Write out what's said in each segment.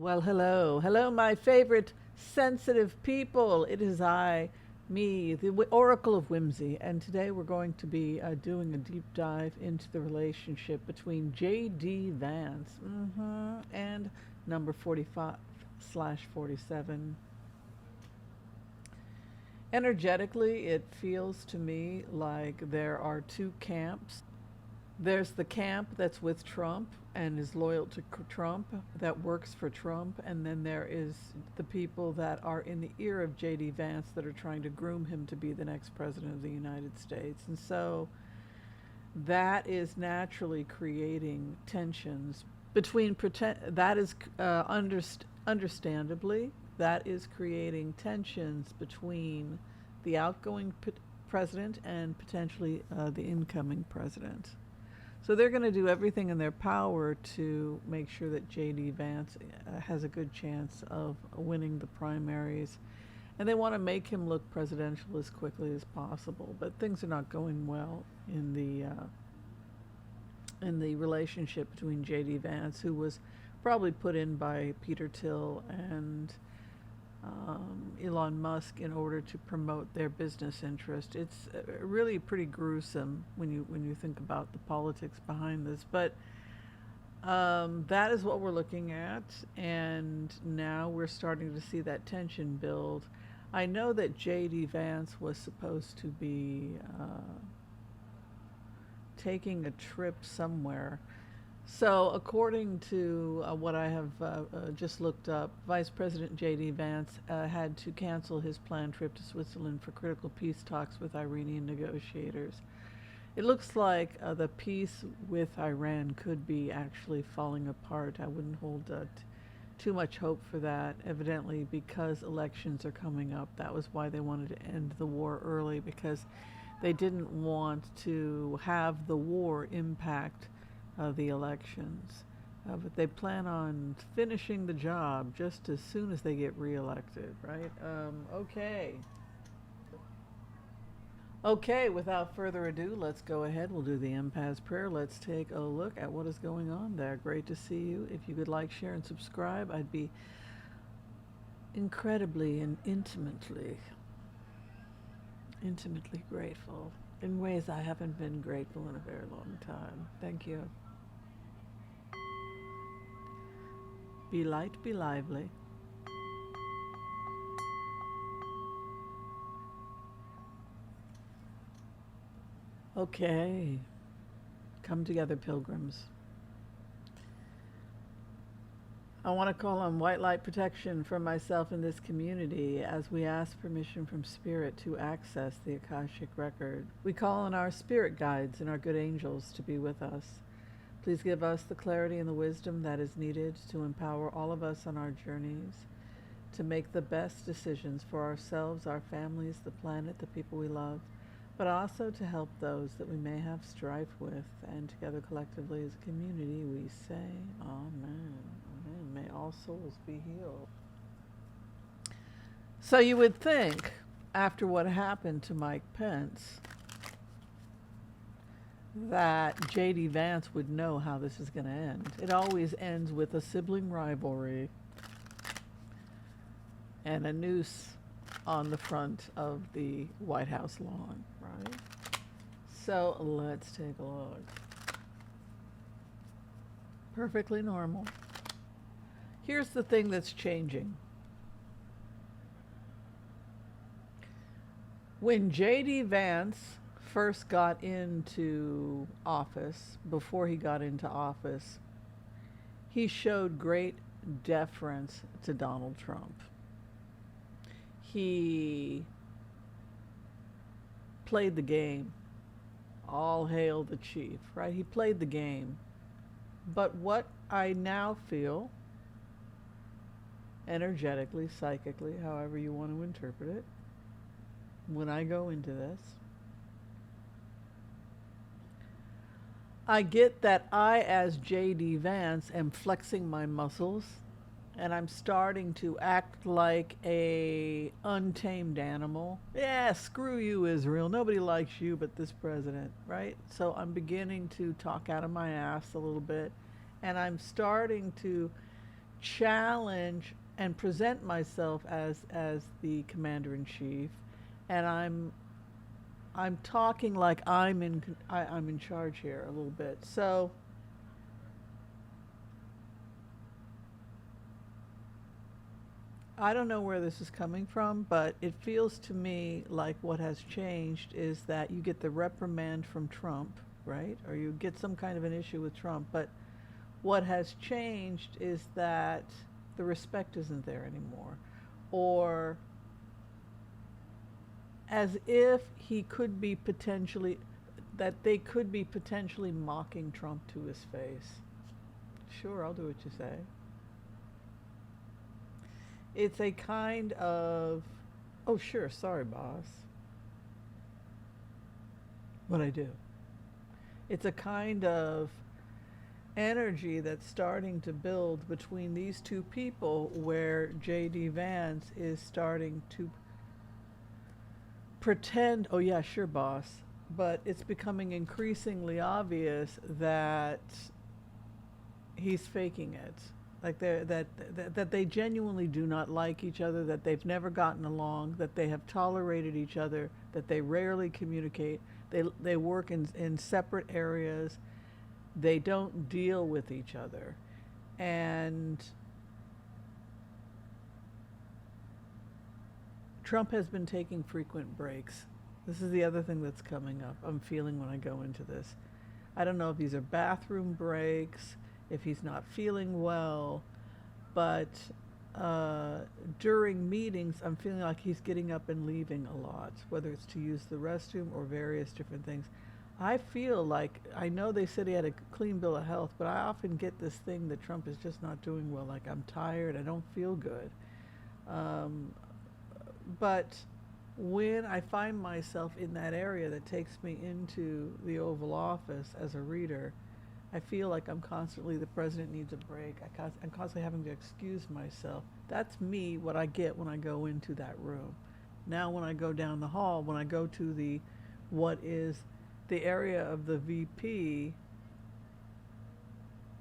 Well, hello. Hello, my favorite sensitive people. It is I, me, the Oracle of Whimsy. And today we're going to be doing a deep dive into the relationship between JD Vance and number 45/47. Energetically, it feels to me like there are two camps. There's the camp that's with Trump and is loyal to Trump, that works for Trump, and then there is the people that are in the ear of JD Vance that are trying to groom him to be the next president of the United States. And so that is naturally creating tensions between that is understandably that is creating tensions between the outgoing president and potentially the incoming president. So they're going to do everything in their power to make sure that JD Vance has a good chance of winning the primaries. And they want to make him look presidential as quickly as possible. But things are not going well in the relationship between JD Vance, who was probably put in by Peter Thiel and Elon Musk in order to promote their business interest. It's really pretty gruesome when you think about the politics behind this. But that is what we're looking at, and now we're starting to see that tension build. I know that JD Vance was supposed to be taking a trip somewhere. So, according to what I have just looked up, Vice President J.D. Vance had to cancel his planned trip to Switzerland for critical peace talks with Iranian negotiators. It looks like the peace with Iran could be actually falling apart. I wouldn't hold too much hope for that, evidently, because elections are coming up. That was why they wanted to end the war early, because they didn't want to have the war impact the elections. But they plan on finishing the job just as soon as they get reelected, right? Okay. Okay, without further ado, let's go ahead. We'll do the empath's prayer. Let's take a look at what is going on there. Great to see you. If you could like, share, and subscribe, I'd be incredibly and intimately grateful in ways I haven't been grateful in a very long time. Thank you. Be light, be lively. Okay. Come together, pilgrims. I want to call on white light protection for myself and this community as we ask permission from Spirit to access the Akashic Record. We call on our spirit guides and our good angels to be with us. Please give us the clarity and the wisdom that is needed to empower all of us on our journeys to make the best decisions for ourselves, our families, the planet, the people we love, but also to help those that we may have strife with. And together collectively as a community we say, Amen. Amen. May all souls be healed. So you would think, after what happened to Mike Pence, that JD Vance would know how this is going to end. It always ends with a sibling rivalry and a noose on the front of the White House lawn, right? So let's take a look. Perfectly normal. Here's the thing that's changing. When JD Vance first got into office, before he got into office, he showed great deference to Donald Trump. He played the game. All hail the chief, right? He played the game. But what I now feel, energetically, psychically, however you want to interpret it, when I go into this, I get that I, as JD Vance, am flexing my muscles and I'm starting to act like a untamed animal. Yeah, screw you, Israel. Nobody likes you but this president, right? So I'm beginning to talk out of my ass a little bit, and I'm starting to challenge and present myself as the commander-in-chief, and I'm talking like I'm in charge here a little bit. So I don't know where this is coming from, but it feels to me like what has changed is that you get the reprimand from Trump, right? Or you get some kind of an issue with Trump, but what has changed is that the respect isn't there anymore. Or as if he could be potentially, that they could be potentially mocking Trump to his face. Sure, I'll do what you say. It's a kind of, oh, sure, sorry, boss. What I do. It's a kind of energy that's starting to build between these two people where JD Vance is starting to pretend, oh, yeah, sure, boss. But it's becoming increasingly obvious that he's faking it. Like that they genuinely do not like each other, that they've never gotten along, that they have tolerated each other, that they rarely communicate, they work in separate areas, they don't deal with each other. And Trump has been taking frequent breaks. This is the other thing that's coming up, I'm feeling when I go into this. I don't know if these are bathroom breaks, if he's not feeling well, but during meetings, I'm feeling like he's getting up and leaving a lot, whether it's to use the restroom or various different things. I feel like, I know they said he had a clean bill of health, but I often get this thing that Trump is just not doing well, like I'm tired, I don't feel good. But when I find myself in that area that takes me into the Oval Office as a reader, I feel like I'm constantly, the president needs a break. I'm constantly having to excuse myself. That's me, what I get when I go into that room. Now when I go down the hall, when I go to what is the area of the VP,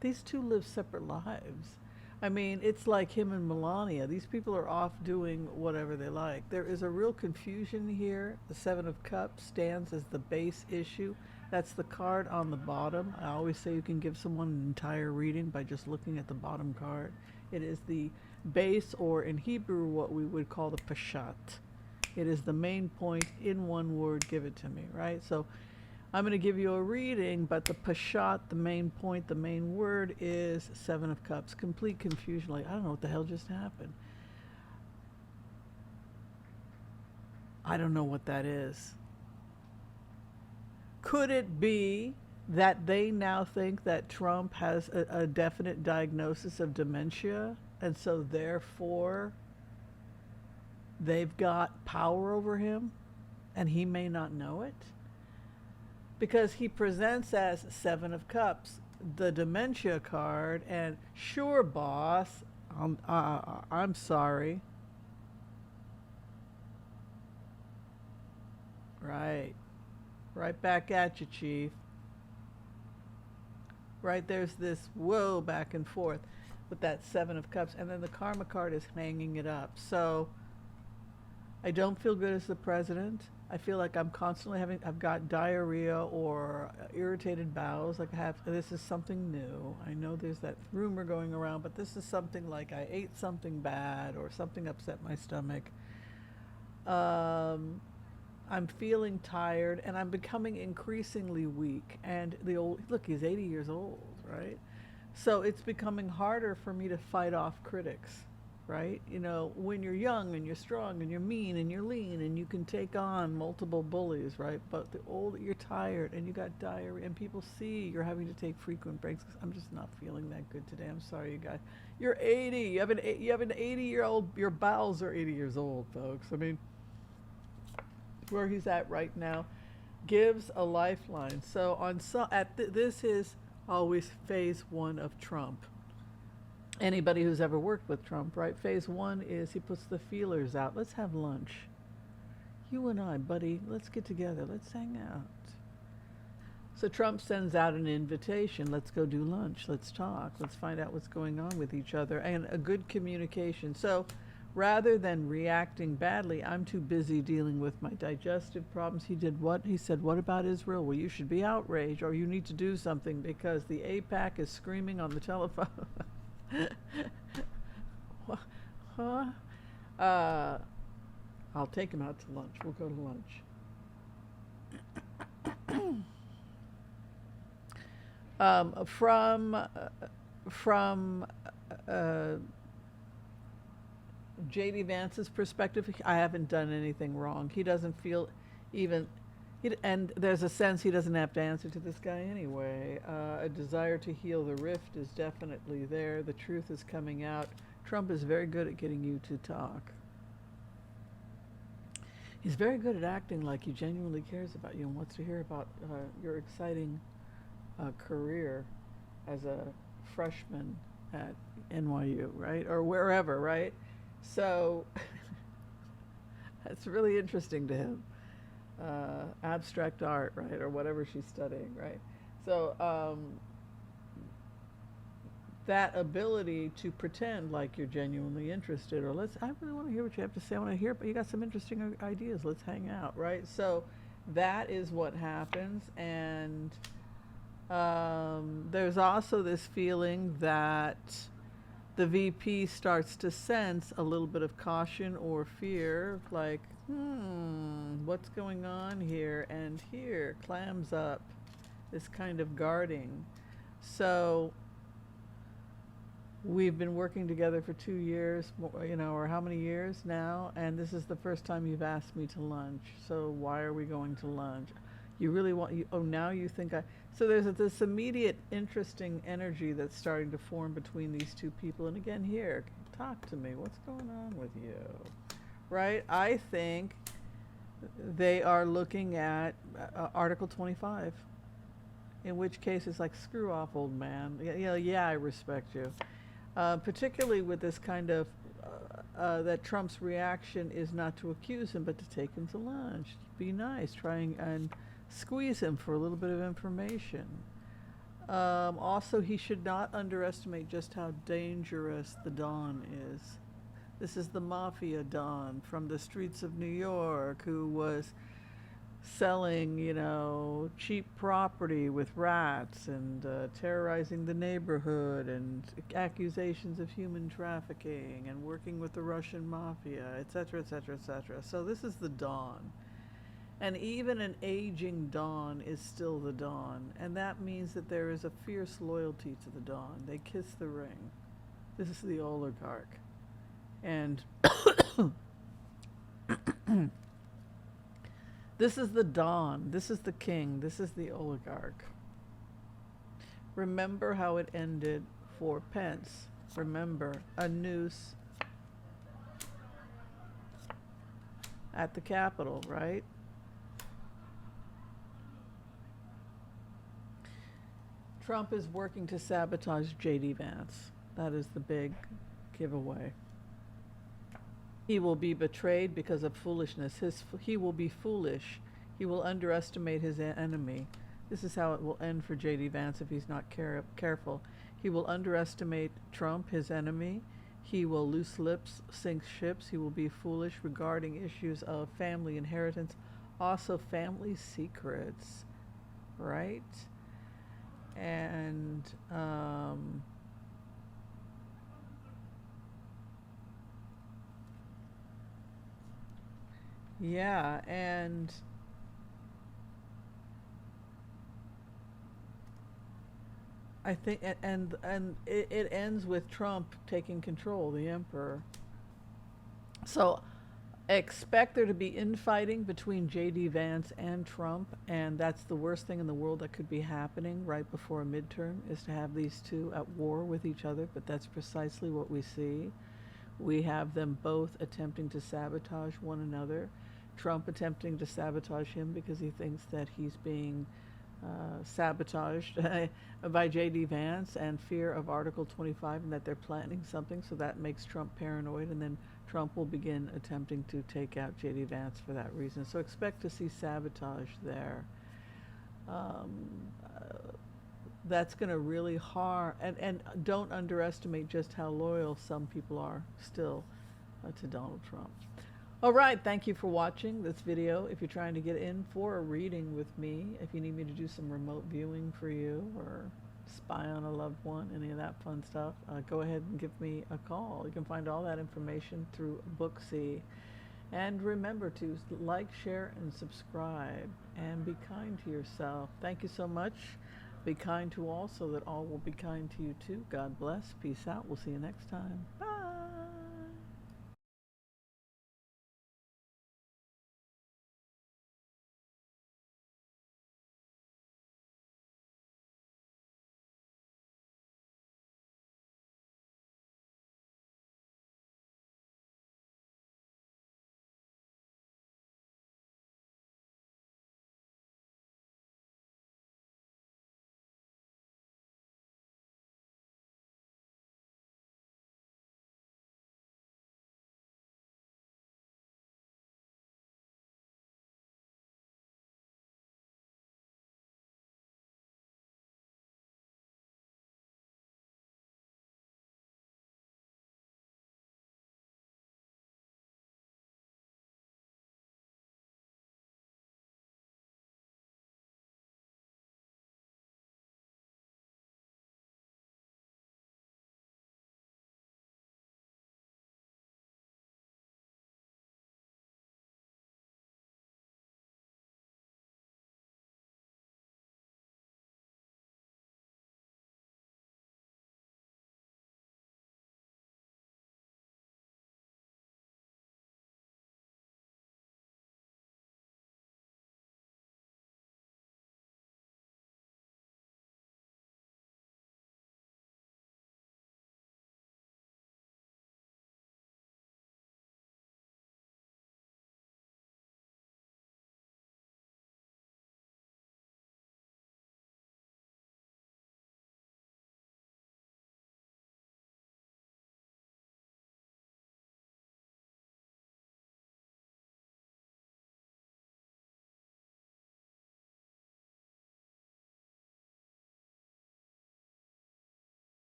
these two live separate lives. I mean, it's like him and Melania. These people are off doing whatever they like. There is a real confusion here. The Seven of Cups stands as the base issue. That's the card on the bottom. I always say you can give someone an entire reading by just looking at the bottom card. It is the base, or in Hebrew, what we would call the pashat. It is the main point in one word, give it to me, right? So I'm going to give you a reading, but the pashat, the main point, the main word is Seven of Cups. Complete confusion, like, I don't know what the hell just happened. I don't know what that is. Could it be that they now think that Trump has a definite diagnosis of dementia, and so therefore they've got power over him, and he may not know it? Because he presents as Seven of Cups, the dementia card, and sure, boss, I'm sorry. Right. Right back at you, Chief. Right, there's this whoa back and forth with that Seven of Cups, and then the karma card is hanging it up. So I don't feel good as the president. I feel like I'm constantly I've got diarrhea or irritated bowels. Like this is something new. I know there's that rumor going around, but this is something like I ate something bad or something upset my stomach. I'm feeling tired, and I'm becoming increasingly weak. And look, he's 80 years old, right? So it's becoming harder for me to fight off critics, right? You know, when you're young and you're strong and you're mean and you're lean and you can take on multiple bullies, right? But the older you're tired and you got diarrhea and people see you're having to take frequent breaks. I'm just not feeling that good today. I'm sorry, you guys. You're 80. You have an 80-year-old. Your bowels are 80 years old, folks. I mean, where he's at right now gives a lifeline. So this is always phase one of Trump. Anybody who's ever worked with Trump, right? Phase one is he puts the feelers out. Let's have lunch. You and I, buddy, let's get together. Let's hang out. So Trump sends out an invitation. Let's go do lunch. Let's talk. Let's find out what's going on with each other. And a good communication. So rather than reacting badly, I'm too busy dealing with my digestive problems. He did what? He said, what about Israel? Well, you should be outraged, or you need to do something because the AIPAC is screaming on the telephone. Huh? I'll take him out to lunch. We'll go to lunch. From JD Vance's perspective, I haven't done anything wrong. He doesn't feel even, and there's a sense he doesn't have to answer to this guy anyway. A desire to heal the rift is definitely there. The truth is coming out. Trump is very good at getting you to talk. He's very good at acting like he genuinely cares about you and wants to hear about your exciting career as a freshman at NYU, right? Or wherever, right? So that's really interesting to him. Abstract art, right? Or whatever she's studying, right? So that ability to pretend like you're genuinely interested, or I really want to hear what you have to say. I want to hear, but you got some interesting ideas. Let's hang out, right? So that is what happens. And there's also this feeling that the VP starts to sense a little bit of caution or fear, like, what's going on here? And here clams up this kind of guarding. So we've been working together for 2 years, or how many years now? And this is the first time you've asked me to lunch. So why are we going to lunch? You really want, now you think so there's this immediate interesting energy that's starting to form between these two people. And again, here, talk to me. What's going on with you? Right? I think they are looking at Article 25, in which case it's like, screw off, old man. Yeah, I respect you. Particularly with this kind of, that Trump's reaction is not to accuse him, but to take him to lunch. Be nice, trying and squeeze him for a little bit of information. Also, he should not underestimate just how dangerous the Don is. This is the mafia Don from the streets of New York who was selling, cheap property with rats and terrorizing the neighborhood and accusations of human trafficking and working with the Russian mafia, etc., etc., etc. So this is the Don. And even an aging Don is still the Don. And that means that there is a fierce loyalty to the Don. They kiss the ring. This is the oligarch. And this is the Don. This is the king. This is the oligarch. Remember how it ended for Pence. Remember, a noose at the Capitol, right? Trump is working to sabotage JD Vance. That is the big giveaway. He will be betrayed because of foolishness. He will be foolish. He will underestimate his enemy. This is how it will end for JD Vance if he's not careful. He will underestimate Trump, his enemy. He will loose lips, sink ships. He will be foolish regarding issues of family inheritance, also family secrets, right? And yeah, and I think, and it ends with Trump taking control, the emperor. So expect there to be infighting between JD Vance and Trump, and that's the worst thing in the world that could be happening right before a midterm, is to have these two at war with each other. But that's precisely what we see. We have them both attempting to sabotage one another. Trump attempting to sabotage him because he thinks that he's being sabotaged by JD Vance, and fear of Article 25, and that they're planning something, so that makes Trump paranoid, and then Trump will begin attempting to take out JD Vance for that reason. So expect to see sabotage there. That's going to really harm, and don't underestimate just how loyal some people are still to Donald Trump. All right, thank you for watching this video. If you're trying to get in for a reading with me, if you need me to do some remote viewing for you or spy on a loved one, any of that fun stuff, go ahead and give me a call. You can find all that information through Booksy. And remember to like, share, and subscribe, and be kind to yourself. Thank you so much. Be kind to all so that all will be kind to you too. God bless. Peace out. We'll see you next time. Bye.